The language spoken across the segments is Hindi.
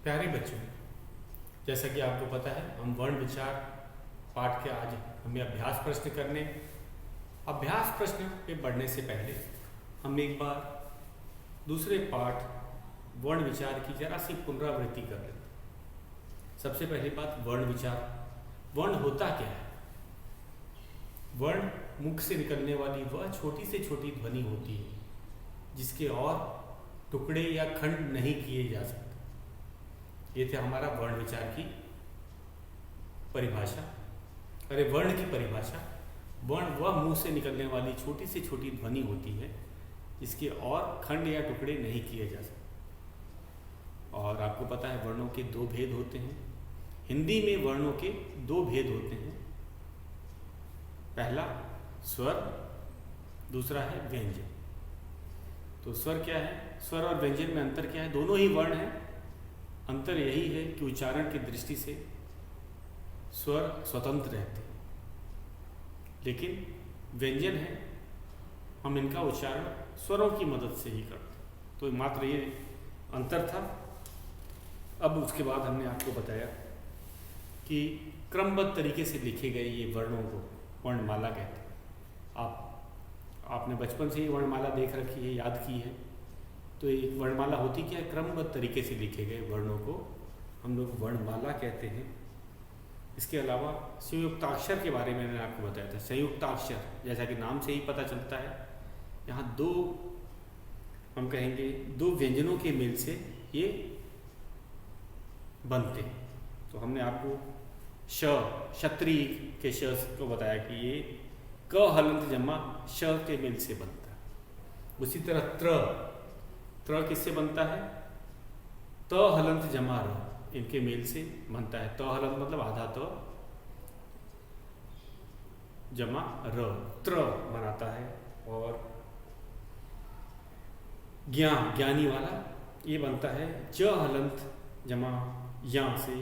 प्यारे बच्चों, जैसा कि आपको पता है हम वर्ण विचार पाठ के आज हमें अभ्यास प्रश्न करने। अभ्यास प्रश्न पे बढ़ने से पहले हम एक बार दूसरे पाठ वर्ण विचार की जरा सी पुनरावृत्ति कर लेते हैं। सबसे पहली बात, वर्ण विचार। वर्ण होता क्या है? वर्ण मुख से निकलने वाली वह छोटी से छोटी ध्वनि होती है जिसके और टुकड़े या खंड नहीं किए जा सकते। ये थे हमारा वर्ण विचार की परिभाषा। अरे वर्ण की परिभाषा, वर्ण वह मुंह से निकलने वाली छोटी से छोटी ध्वनि होती है जिसके और खंड या टुकड़े नहीं किए जा सकते। और आपको पता है वर्णों के दो भेद होते हैं। हिंदी में वर्णों के दो भेद होते हैं। पहला स्वर, दूसरा है व्यंजन। तो स्वर क्या है? स्वर और व्यंजन में अंतर क्या है? दोनों ही वर्ण हैं। अंतर यही है कि उच्चारण की दृष्टि से स्वर स्वतंत्र रहते हैं, लेकिन व्यंजन है हम इनका उच्चारण स्वरों की मदद से ही करते हैं। तो मात्र ये अंतर था। अब उसके बाद हमने आपको बताया कि क्रमबद्ध तरीके से लिखे गए ये वर्णों को वर्णमाला कहते हैं। आपने बचपन से ही वर्णमाला देख रखी है, याद की है। तो ये वर्णमाला होती क्या है? क्रमबद्ध तरीके से लिखे गए वर्णों को हम लोग वर्णमाला कहते हैं। इसके अलावा संयुक्ताक्षर के बारे में मैंने आपको बताया था। संयुक्ताक्षर जैसा कि नाम से ही पता चलता है, यहाँ दो, हम कहेंगे दो व्यंजनों के मेल से ये बनते हैं। तो हमने आपको क्षत्रिय के श को बताया कि ये क हलंत जमा श के मेल से बनता है। उसी तरह त्र किससे बनता है? त हलंत जमा र, इनके मेल से बनता है। त हलंत मतलब आधा त जमा र, त्र बनाता है। और ज्ञानी वाला ये बनता है ज हलंत जमा या से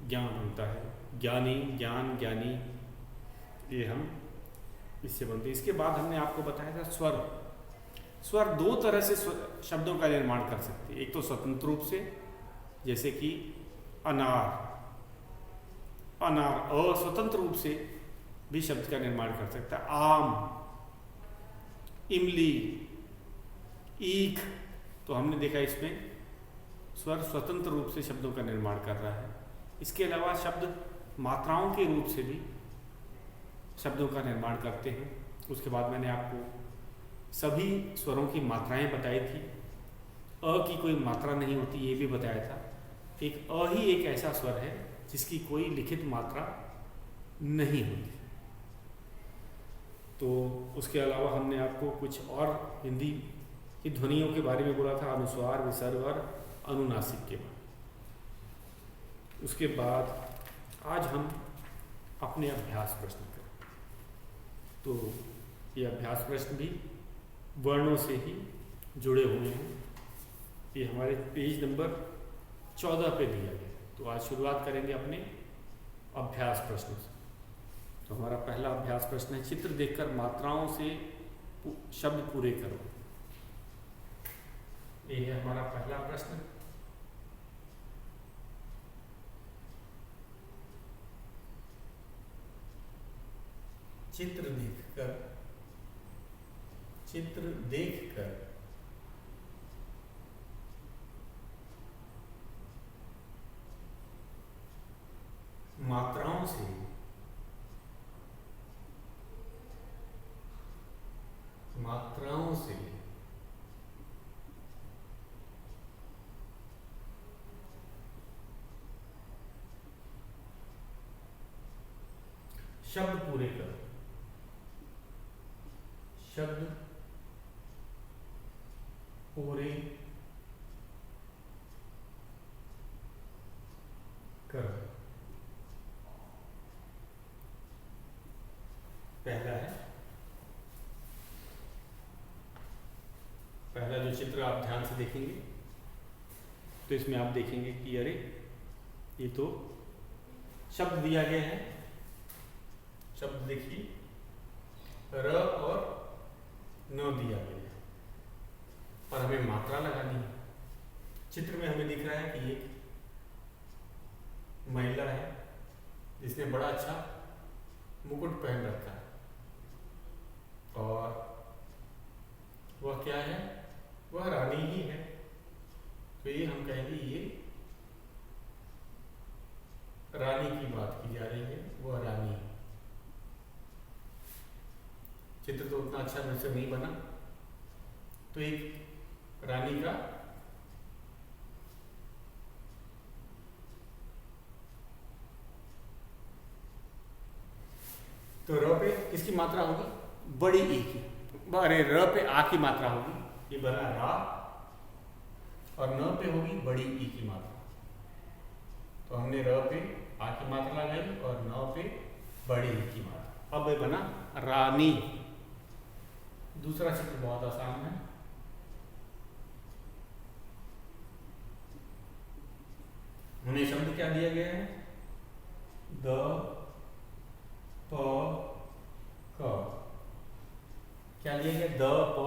ज्ञान बनता है। ज्ञानी, ज्ञान, ज्ञानी, ये हम इससे बनते हैं। इसके बाद हमने आपको बताया था स्वर। स्वर दो तरह से शब्दों का निर्माण कर सकते हैं। एक तो स्वतंत्र रूप से, जैसे कि अनार, अस्वतंत्र रूप से भी शब्द का निर्माण कर सकता है। आम, इमली, ईख। तो हमने देखा इसमें स्वर स्वतंत्र रूप से शब्दों का निर्माण कर रहा है। इसके अलावा शब्द मात्राओं के रूप से भी शब्दों का निर्माण करते हैं। उसके बाद मैंने आपको सभी स्वरों की मात्राएं बताई थी। अ की कोई मात्रा नहीं होती, ये भी बताया था। एक अ ही एक ऐसा स्वर है जिसकी कोई लिखित मात्रा नहीं होती। तो उसके अलावा हमने आपको कुछ और हिंदी की ध्वनियों के बारे में बोला था, अनुस्वार, विसर्ग और अनुनासिक के बारे में। उसके बाद आज हम अपने अभ्यास प्रश्न करें। तो ये अभ्यास प्रश्न भी वर्णों से ही जुड़े हुए हैं। ये हमारे पेज नंबर 14 पे दिया गया। तो आज शुरुआत करेंगे अपने अभ्यास प्रश्नों से। तो हमारा पहला अभ्यास प्रश्न है, चित्र देखकर मात्राओं से शब्द पूरे करो। ये है हमारा पहला प्रश्न। चित्र देखकर मात्राओं से शब्द पूरे करो। शब्द पूरे करो। पहला जो चित्र आप ध्यान से देखेंगे तो इसमें आप देखेंगे कि अरे ये तो शब्द दिया गया है। शब्द देखिए, र और न दिया गया है और हमें मात्रा लगानी है। चित्र में हमें दिख रहा है कि एक महिला है जिसने बड़ा अच्छा मुकुट पहन रखा है, और वह क्या है? वह रानी ही है। तो ये हम कहेंगे ये रानी की बात की जा रही है, वह रानी। चित्र तो उतना अच्छा मेरे से नहीं बना, तो एक रानी का तो र पे किसकी मात्रा होगी? बड़ी ई की। अरे र पे आ की मात्रा होगी, ये बना रा, और न पे होगी बड़ी ई की मात्रा। तो हमने र पे आ की मात्रा लगाई और न पे बड़ी ई की मात्रा। अब ये बना रानी। दूसरा चित्र बहुत आसान है। हमें शब्द क्या दिया गया है? द प क। क्या लिया गया? द प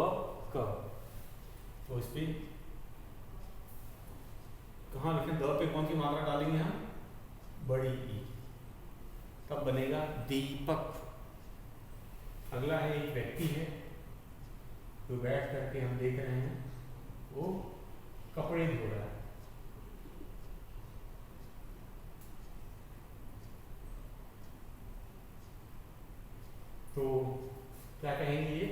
क। तो इस पे कहाँ लिखें? द पे कौन सी मात्रा डालेंगे हम? बड़ी ई। तब बनेगा दीपक। अगला है एक व्यक्ति है जो बैठ करके हम देख रहे हैं, वो कपड़े धो रहा है। तो क्या कहेंगे? ये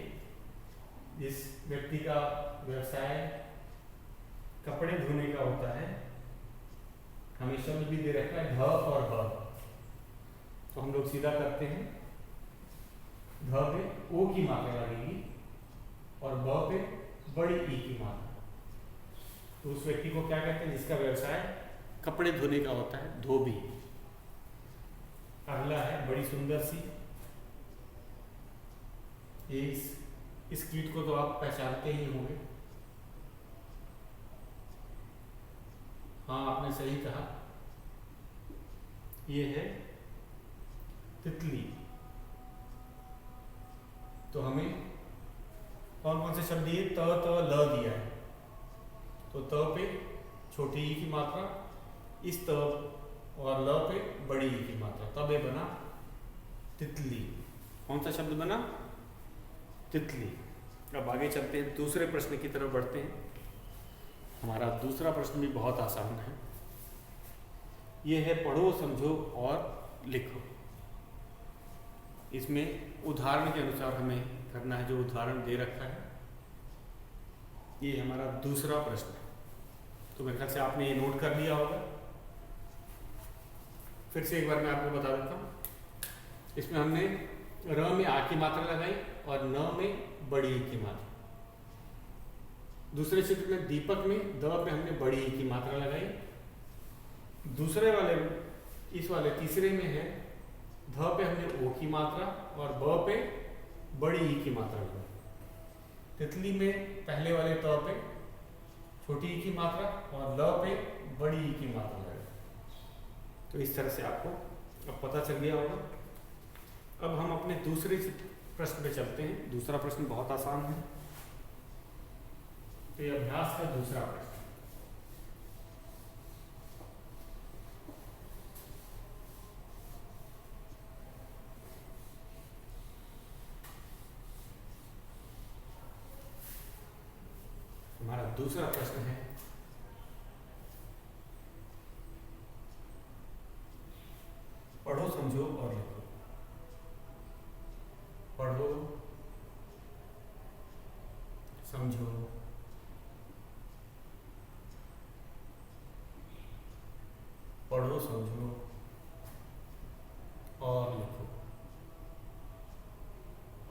जिस व्यक्ति का व्यवसाय कपड़े धोने का होता है, हमें शब्द भी दे रखा है ध और ब। तो हम लोग सीधा करते हैं, ध पे ओ की मात्रा लगेगी और ब पे बड़ी ई की मात्रा। तो उस व्यक्ति को क्या कहते हैं? जिसका व्यवसाय कपड़े धोने का होता है, धोबी। अगला है बड़ी सुंदर सी। इस कीट को तो आप पहचानते ही होंगे। हाँ, आपने सही कहा, ये है तितली। तो हमें कौन कौन से शब्द दिए? त त ल दिया है। तो त पे छोटी ई की मात्रा, इस त और ल पे बड़ी ई की मात्रा, तब ये बना तितली। कौन सा शब्द बना? तितली। अब आगे चलते हैं, दूसरे प्रश्न की तरफ बढ़ते हैं। हमारा दूसरा प्रश्न भी बहुत आसान है। यह है पढ़ो, समझो और लिखो। इसमें उदाहरण के अनुसार हमें करना है, जो उदाहरण दे रखा है। ये हमारा दूसरा प्रश्न है। तो मेरे ख्याल से आपने ये नोट कर लिया होगा। फिर से एक बार मैं आपको बता देता हूँ। इसमें हमने र में आ की मात्रा लगाई और न में बड़ी ई की मात्रा। दूसरे चित्र में दीपक में द पे हमने बड़ी ई की मात्रा लगाई। दूसरे वाले, इस वाले तीसरे में है ध पे हमने ओ की मात्रा और ब पे बड़ी ई की मात्रा लगाई। तितली में पहले वाले त पे छोटी ई की मात्रा और ल पे बड़ी ई की मात्रा लगाई। तो इस तरह से आपको अब पता चल गया होगा। अब हम अपने दूसरे प्रश्न पे चलते हैं। दूसरा प्रश्न बहुत आसान है। तो ये अभ्यास का दूसरा प्रश्न। हमारा दूसरा प्रश्न है, पढ़ो, समझो और लिखो। पढ़ो, समझो पढ़ो, समझो और लिखो।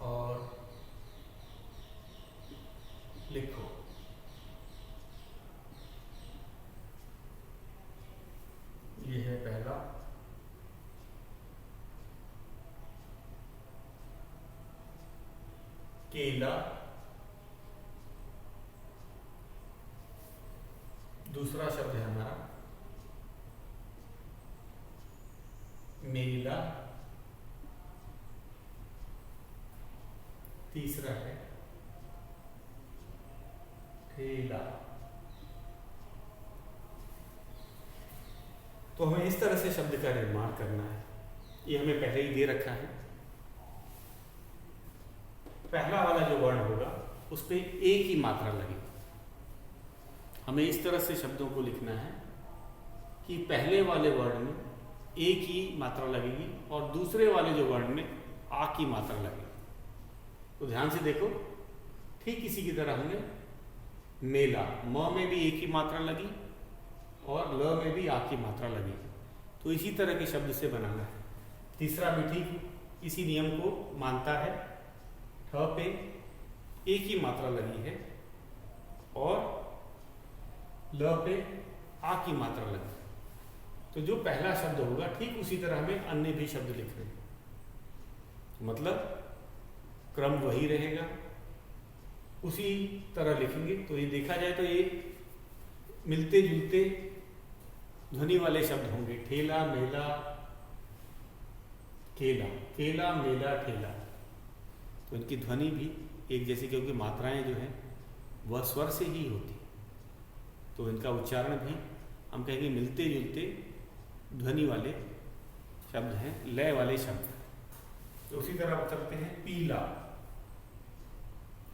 और लिखो। ये है पहला। केला। दूसरा शब्द है हमारा मेला। तीसरा है ठेला। तो हमें इस तरह से शब्द का निर्माण करना है। ये हमें पहले ही दे रखा है। पहला वाला जो वर्ण होगा उस पर एक ही मात्रा लगेगी। हमें इस तरह से शब्दों को लिखना है कि पहले वाले वर्ण में एक ही मात्रा लगेगी और दूसरे वाले जो वर्ण में आ की मात्रा लगेगी। तो ध्यान से देखो, ठीक इसी की तरह हमने मेला, म में भी एक ही मात्रा लगी और ल में भी आ की मात्रा लगी। तो इसी तरह के शब्द से बनाना है। तीसरा भी ठीक इसी नियम को मानता है। ठ पे एक ही मात्रा लगी है और ल पे आ की मात्रा लगी। तो जो पहला शब्द होगा ठीक उसी तरह हमें अन्य भी शब्द लिखने हैं। मतलब क्रम वही रहेगा, उसी तरह लिखेंगे। तो ये देखा जाए तो ये मिलते जुलते ध्वनि वाले शब्द होंगे। ठेला, मेला, केला, केला, मेला, ठेला। तो इनकी ध्वनि भी एक जैसी, क्योंकि मात्राएं जो हैं वह स्वर से ही होती। तो इनका उच्चारण भी हम कहेंगे मिलते जुलते ध्वनि वाले शब्द हैं, लय वाले शब्द। तो उसी तरह आप चलते हैं पीला।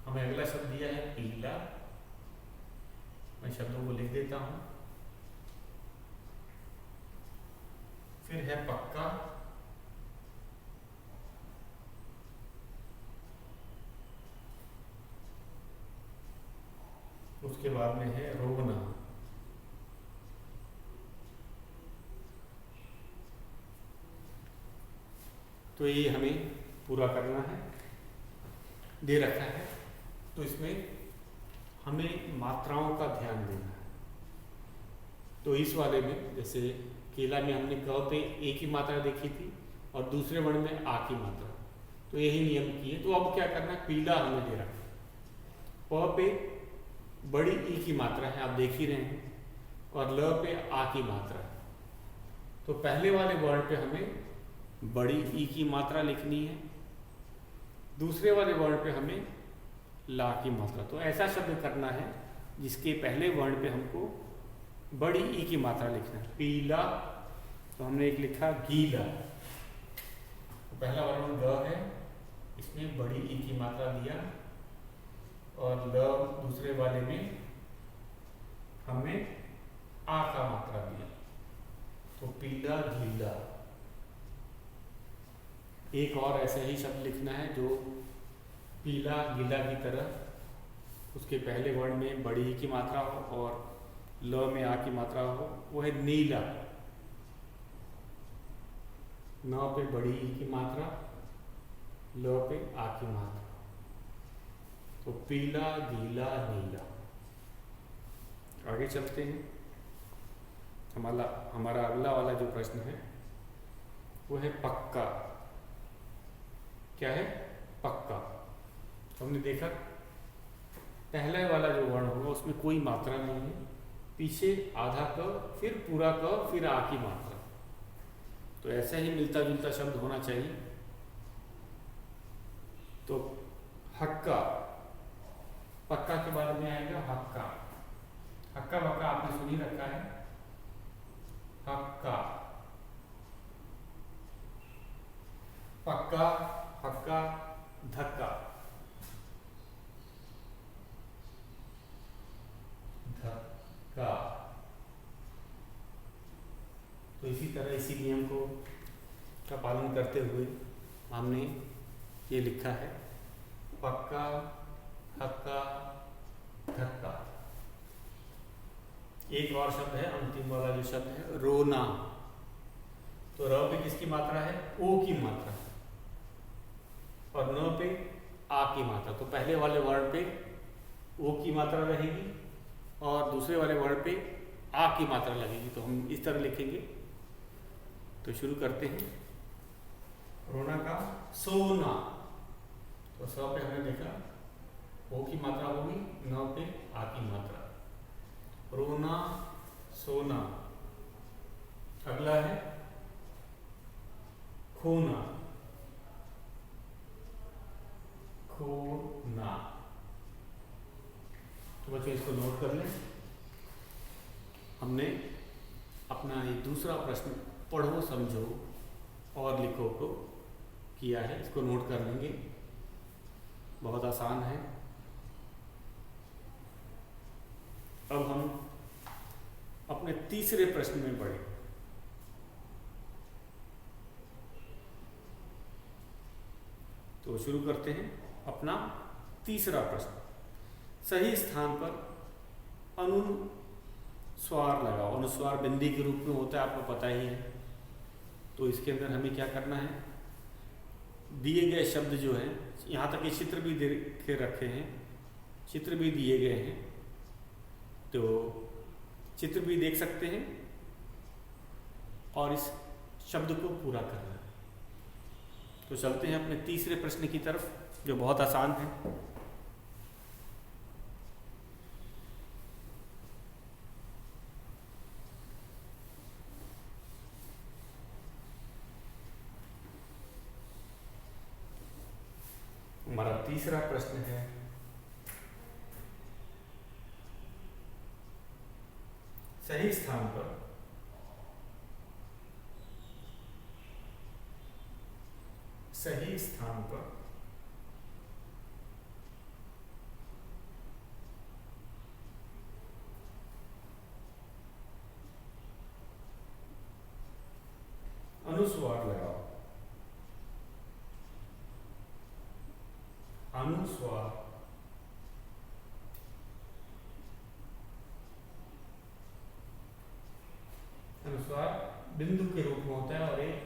हमें अगला शब्द दिया है पीला। मैं शब्दों को लिख देता हूं। फिर है पक्का, उसके बाद में है रोना। तो ये हमें पूरा करना है, दे रखा है। तो इसमें हमें मात्राओं का ध्यान देना है। तो इस वाले में जैसे केला में हमने क पे एक ही मात्रा देखी थी और दूसरे वर्ण में आ की मात्रा, तो यही नियम किए। तो अब क्या करना है, पीला हमें दे रखा है। प पे बड़ी ई की मात्रा है, आप देख ही रहे हैं, और ल पे आ की मात्रा है। तो पहले वाले वर्ण पे हमें बड़ी ई की मात्रा लिखनी है, दूसरे वाले वर्ण पे हमें ला की मात्रा। तो ऐसा शब्द करना है जिसके पहले वर्ण पे हमको बड़ी ई की मात्रा लिखना है। पीला, तो हमने एक लिखा गीला। तो पहला वर्ण ग है, इसमें बड़ी ई की मात्रा दिया और ल दूसरे वाले में हमने आ का मात्रा दिया। तो पीला, गीला। एक और ऐसा ही शब्द लिखना है जो पीला गीला की तरह, उसके पहले वर्ण में बड़ी ई की मात्रा हो और ल में आ की मात्रा हो। वो है नीला। न पे बड़ी ई की मात्रा, ल पे आ की मात्रा। तो पीला, गीला, नीला। आगे चलते हैं। हमारा अगला वाला जो प्रश्न है वो है पक्का। क्या है? पक्का। तो हमने देखा पहले वाला जो वर्ण होगा उसमें कोई मात्रा नहीं है, पीछे आधा क, फिर पूरा क, फिर आ की मात्रा। तो ऐसा ही मिलता जुलता शब्द होना चाहिए। तो हक्का, पक्का के बाद में आएगा हक्का। हक्का बक्का आपने सुन ही रखा है। हक्का, पक्का, हक्का, धक्का, धक्का। तो इसी तरह इसी नियम को का पालन करते हुए हमने ये लिखा है पक्का, हक्का, धक्का। एक और शब्द है, अंतिम वाला जो शब्द है रोना। तो र पे किसकी मात्रा है? ओ की मात्रा, और न पे आ की मात्रा। तो पहले वाले वर्ण पे ओ की मात्रा रहेगी और दूसरे वाले वर्ण पे आ की मात्रा लगेगी। तो हम इस तरह लिखेंगे। तो शुरू करते हैं। रोना का सोना। तो स पे हमने देखा ओ की मात्रा होगी, न पे आ की मात्रा। रोना, सोना। अगला है खोना, खोना। तो बच्चों इसको नोट कर लें। हमने अपना ये दूसरा प्रश्न पढ़ो समझो और लिखो को किया है, इसको नोट कर लेंगे, बहुत आसान है। अब हम अपने तीसरे प्रश्न में बढ़े। तो शुरू करते हैं अपना तीसरा प्रश्न। सही स्थान पर अनुस्वार लगाओ। अनुस्वार बिंदी के रूप में होता है, आपको पता ही है। तो इसके अंदर हमें क्या करना है, दिए गए शब्द जो है, यहाँ तक ये चित्र भी दे के रखे हैं, चित्र भी दिए गए हैं, तो चित्र भी देख सकते हैं और इस शब्द को पूरा करना है। तो चलते हैं अपने तीसरे प्रश्न की तरफ, जो बहुत आसान है। हमारा तीसरा प्रश्न है, सही स्थान पर अनुस्वार लगाओ। अनुस्वार बिंदु के रूप में होता है और एक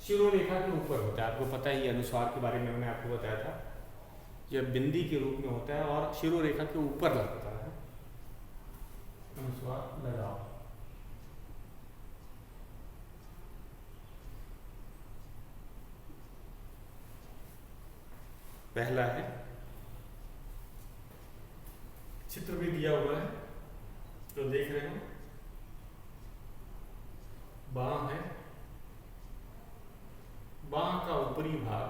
शिरोरेखा के ऊपर होता है। आपको पता ही अनुस्वार के बारे में मैंने आपको बताया था, यह बिंदी के रूप में होता है और शिरोरेखा के ऊपर लगता है। अनुस्वार लगाओ। पहला है, चित्र भी दिया हुआ है तो देख रहे हो, बांह है, बांह का ऊपरी भाग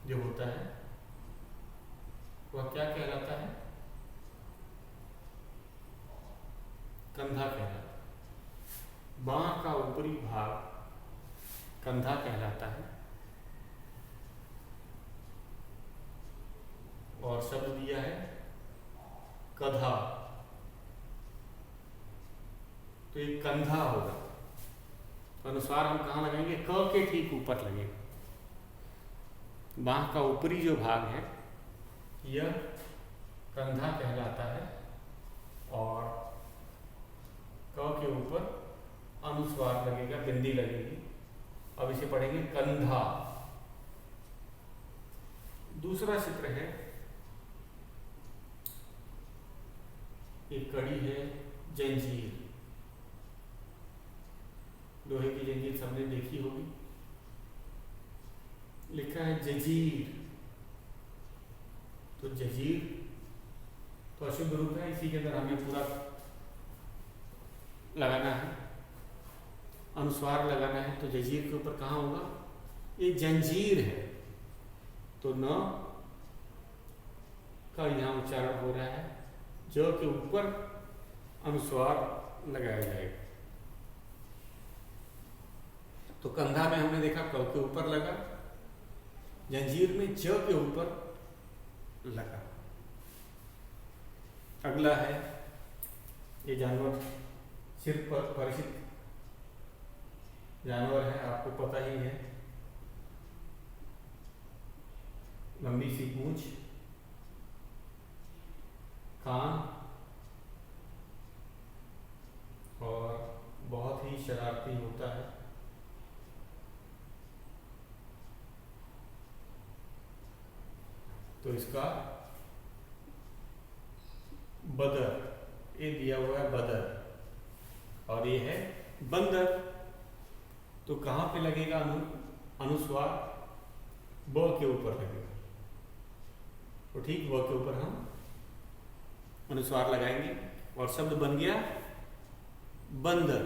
जो होता है वह क्या कहलाता है, कंधा कहलाता है। बांह का ऊपरी भाग कंधा कहलाता है। और शब्द दिया है कधा, तो ये कंधा होगा। तो अनुस्वार हम कहाँ लगाएंगे, क के ठीक ऊपर लगेगा। बांह का ऊपरी जो भाग है यह कंधा कहलाता है और क के ऊपर अनुस्वार लगेगा, बिंदी लगेगी। अब इसे पढ़ेंगे कंधा। दूसरा चित्र है, एक कड़ी है, जंजीर, लोहे की जंजीर सबने देखी होगी। लिखा है जजीर, तो जजीर तो अशुद्ध रूप है, इसी के अंदर हमें पूरा लगाना है, अनुस्वार लगाना है। तो जजीर के ऊपर कहाँ होगा, ये जंजीर है, तो न का यहाँ उच्चारण हो रहा है, ज के ऊपर अनुस्वार लगाया जाएगा। तो कंधा में हमने देखा क के ऊपर लगा, जंजीर में ज के ऊपर लगा। अगला है, ये जानवर सिर पर परिचित जानवर है, आपको पता ही है, लंबी सी पूंछ, कान और बहुत ही शरारती होता है। तो इसका बदर, ये दिया हुआ है बदर, और ये है बंदर। तो कहाँ पे लगेगा अनुस्वार, ब के ऊपर लगेगा। तो ठीक ब के ऊपर हम अनुस्वार लगाएंगे और शब्द बन गया बंदर।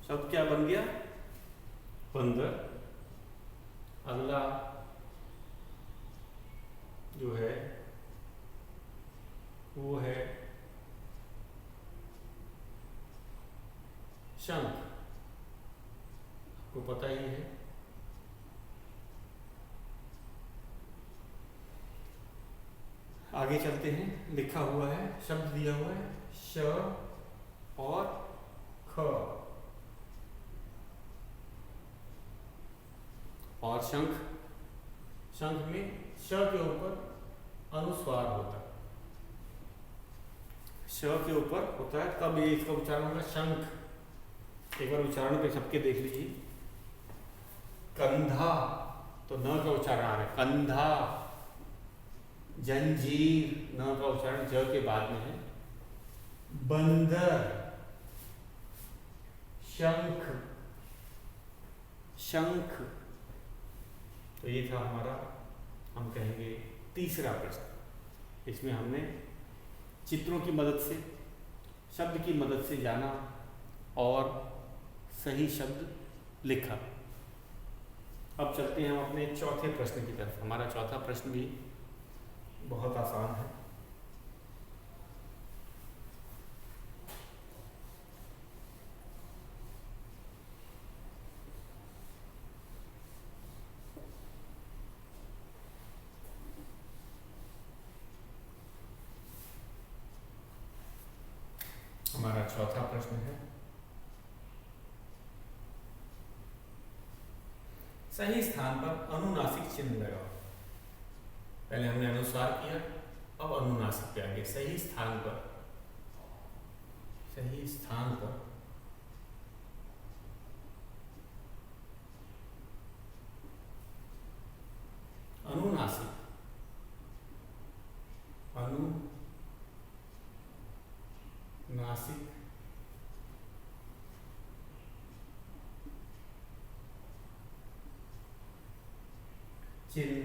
शब्द क्या बन गया, बंदर। अगला जो है वो है शंख, आपको पता ही है। आगे चलते हैं, लिखा हुआ है, शब्द दिया हुआ है श और ख और शंख। शंख में श के ऊपर अनुस्वार होता है, श के ऊपर होता है, तब ये इसका उच्चारण होगा शंख। एक बार उच्चारण पे सबके देख लीजिए। कंधा, तो न का उच्चारण आ रहा है, कंधा। जंजीर, न का उच्चारण ज के बाद में है। बंदर, शंख, शंख। तो ये था हमारा, हम कहेंगे तीसरा प्रश्न। इसमें हमने चित्रों की मदद से, शब्द की मदद से जाना और सही शब्द लिखा। अब चलते हैं हम अपने चौथे प्रश्न की तरफ। हमारा चौथा प्रश्न भी बहुत आसान है। हमारा चौथा प्रश्न है, सही स्थान पर अनुनासिक चिन्ह लगाओ। पहले हमने अनुस्वार किया, अब अनुनासिक पे आगे। सही स्थान पर, सही स्थान पर अनुनासिक, अनुनासिक चिन्ह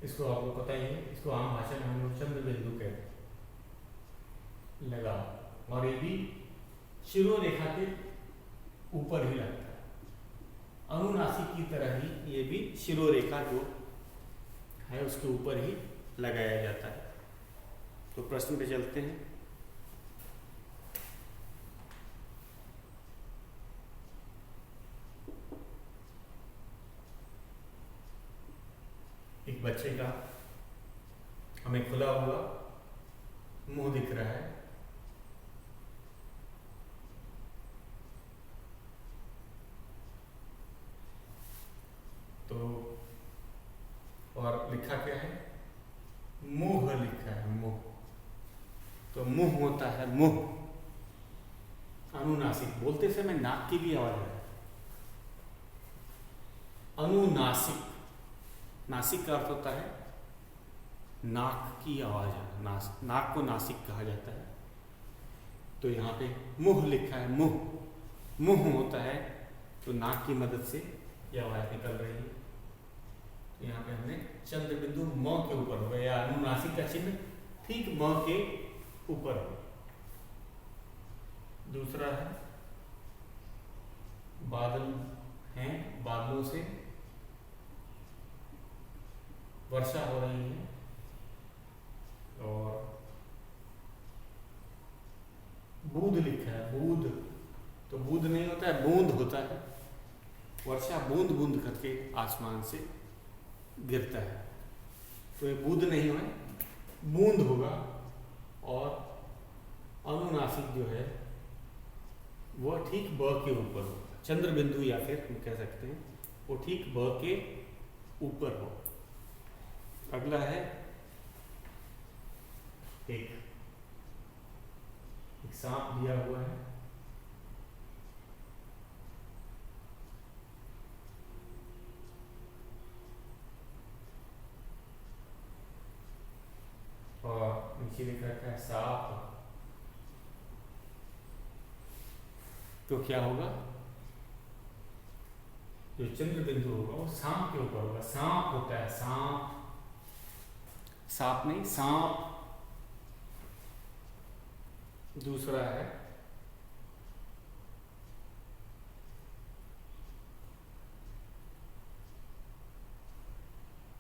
इसको आपको पता ही है, इसको आम भाषा में हम लोग चंद्र बिंदु कहते हैं, लगा। और ये भी शिरोरेखा के ऊपर ही लगता है, अनुनासिक की तरह ही ये भी शिरोरेखा जो है उसके ऊपर ही लगाया जाता है। तो प्रश्न पे चलते हैं। एक बच्चे का हमें खुला हुआ मुंह दिख रहा है, तो और लिखा क्या है, मुंह लिखा है, मुंह। तो मुंह होता है मुंह, अनुनासिक। बोलते समय नाक की भी आवाज है, अनुनासिक। नासिक का अर्थ होता है नाक की आवाज है, नाक को नासिक कहा जाता है। तो यहाँ पे मुंह लिखा है, मुंह। मुंह होता है तो नाक की मदद से यह आवाज निकल रही है। तो यहाँ पे हमने चंद्र बिंदु म के ऊपर होगा, या अनुनासिक का चिन्ह ठीक म के ऊपर हो। दूसरा है बादल हैं, बादलों से वर्षा हो रही है, और बूंद लिखा है, बूंद। तो बूंद नहीं होता है, बूंद होता है। वर्षा बूंद बूंद करके आसमान से गिरता है, तो ये बूंद नहीं है, बूंद होगा। और अनुनासिक जो है वह ठीक ब के ऊपर होगा, चंद्र बिंदु, या फिर हम कह सकते हैं वो ठीक ब के ऊपर हो। अगला है एक सांप दिया हुआ है, और नीचे लिख रखा है सांप। तो क्या होगा, जो चंद्र बिंदु होगा वो सांप के ऊपर होगा। सांप होता है सांप, सांप नहीं, सांप। दूसरा है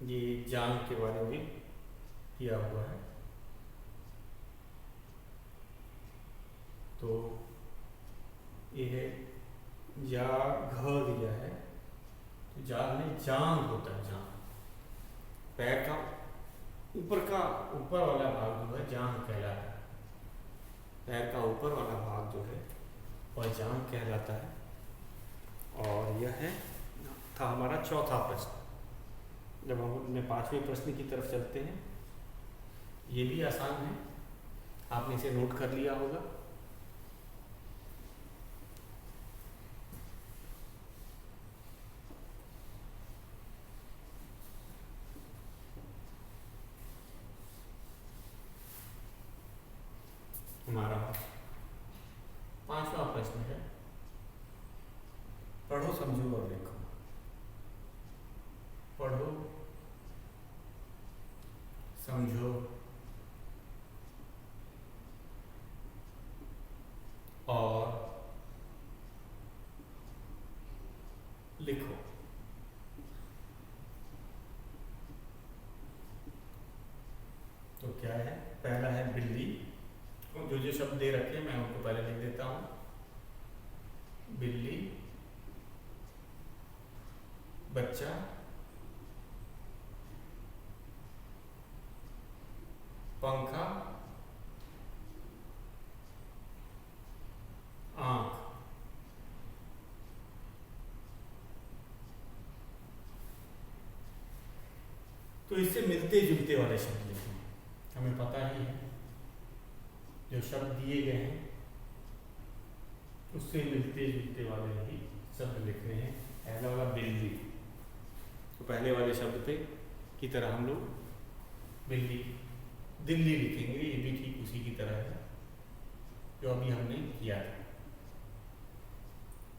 ये जांग के बारे में किया हुआ है। तो ये है जा घ दिया है, तो जाग में जांग होता है, जांग। पैर का ऊपर वाला भाग जो है जांग कहलाता है। पैर का ऊपर वाला भाग जो है वह जांग कहलाता है। और यह है था हमारा चौथा प्रश्न। जब हम अपने 5वें प्रश्न की तरफ चलते हैं, ये भी आसान है, आपने इसे नोट कर लिया होगा। हमारा 5वां प्रश्न है, पढ़ो समझो और लिखो। पढ़ो समझो और लिखो। तो क्या है, पहला है बिल्ली। जो शब्द दे रखे हैं मैं उनको पहले लिख देता हूं। बिल्ली, बच्चा, पंखा, आंख। तो इससे मिलते जुलते वाले शब्द लिखने हैं। हमें पता ही है जो शब्द दिए गए हैं उससे मिलते जुलते वाले ही शब्द लिखने हैं। पहला वाला बिल्ली, तो पहले वाले शब्द पे की तरह हम लोग बिल्ली, दिल्ली लिखेंगे। ये भी ठीक उसी की तरह है जो अभी हमने किया था।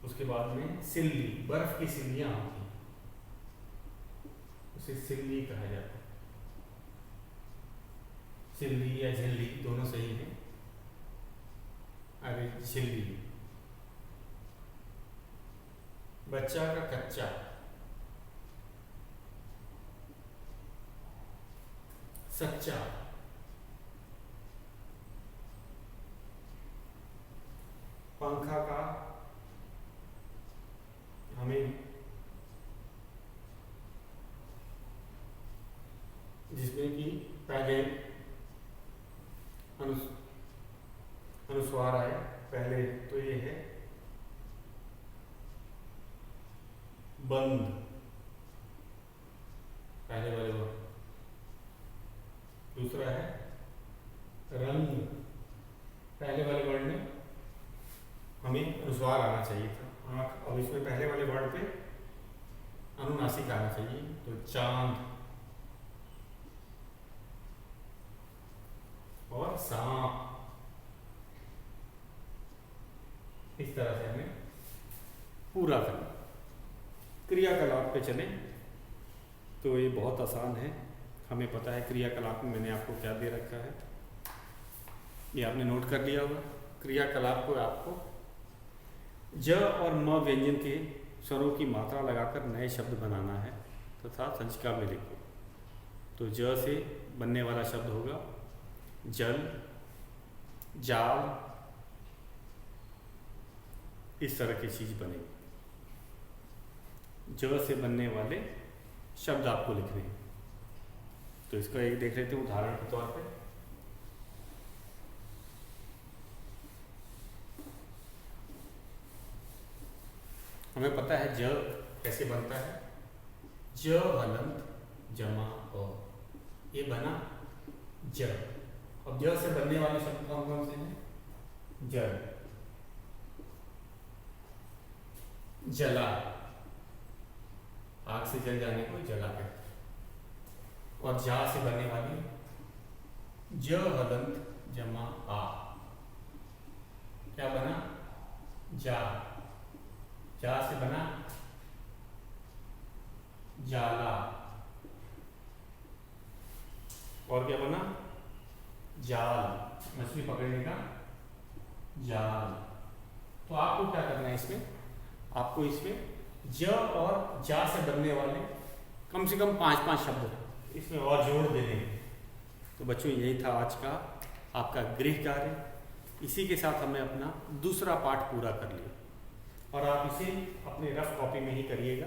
उसके बाद में सिल्ली, बर्फ की सिल्लियां होती हैं, उसे सिल्ली कहा जाता है। सिल्ली या झिल्ली दोनों सही है। अरे झिल्ली। बच्चा का कच्चा, सच्चा। पंखा का हमें जिसमें कि पहले अनुस्वार आए, पहले तो ये है बंद, पहले वाले वर्ड। दूसरा है रंग, पहले वाले वर्ड में हमें अनुस्वार आना चाहिए था आँख, अब इसमें पहले वाले वर्ड पे अनुनासिक आना चाहिए। तो चांद और सांप। इस तरह से हमें पूरा करना। क्रियाकलाप पे चलें तो ये बहुत आसान है। हमें पता है क्रियाकलाप में मैंने आपको क्या दे रखा है, ये आपने नोट कर लिया होगा। क्रियाकलाप को आपको ज और म व्यंजन के स्वरों की मात्रा लगाकर नए शब्द बनाना है तथा संचिका में लिखो। तो ज से बनने वाला शब्द होगा जल, जाल, इस तरह की चीज बनेगी। ज से बनने वाले शब्द आपको लिखने हैं। तो इसको एक देख लेते हैं उदाहरण के तौर पे। हमें पता है ज कैसे बनता है, ज हलंत जमा अ, ये बना ज। अब ज से बनने वाले शब्द कौन कौन से हैं? जल, जला, आग से जल जाने को जला कहते हैं। और जा से बनने वाली ज हलंत जमा आ, क्या बना? जा। जा से बना जाला, और क्या बना? जाल, मछली पकड़ने का जाल। तो आपको क्या करना है इसमें, आपको इसमें ज और जा से बनने वाले कम से कम 5-5 शब्द इसमें और जोड़ देने हैं। तो बच्चों यही था आज का आपका गृह कार्य। इसी के साथ हमने अपना दूसरा पाठ पूरा कर लिया, और आप इसे अपने रफ कॉपी में ही करिएगा,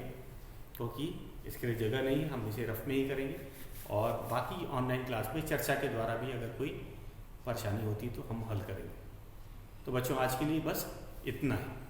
क्योंकि इसके लिए जगह नहीं, हम इसे रफ में ही करेंगे। और बाकी ऑनलाइन क्लास में चर्चा के द्वारा भी अगर कोई परेशानी होती तो हम हल करेंगे। तो बच्चों आज के लिए बस इतना ही।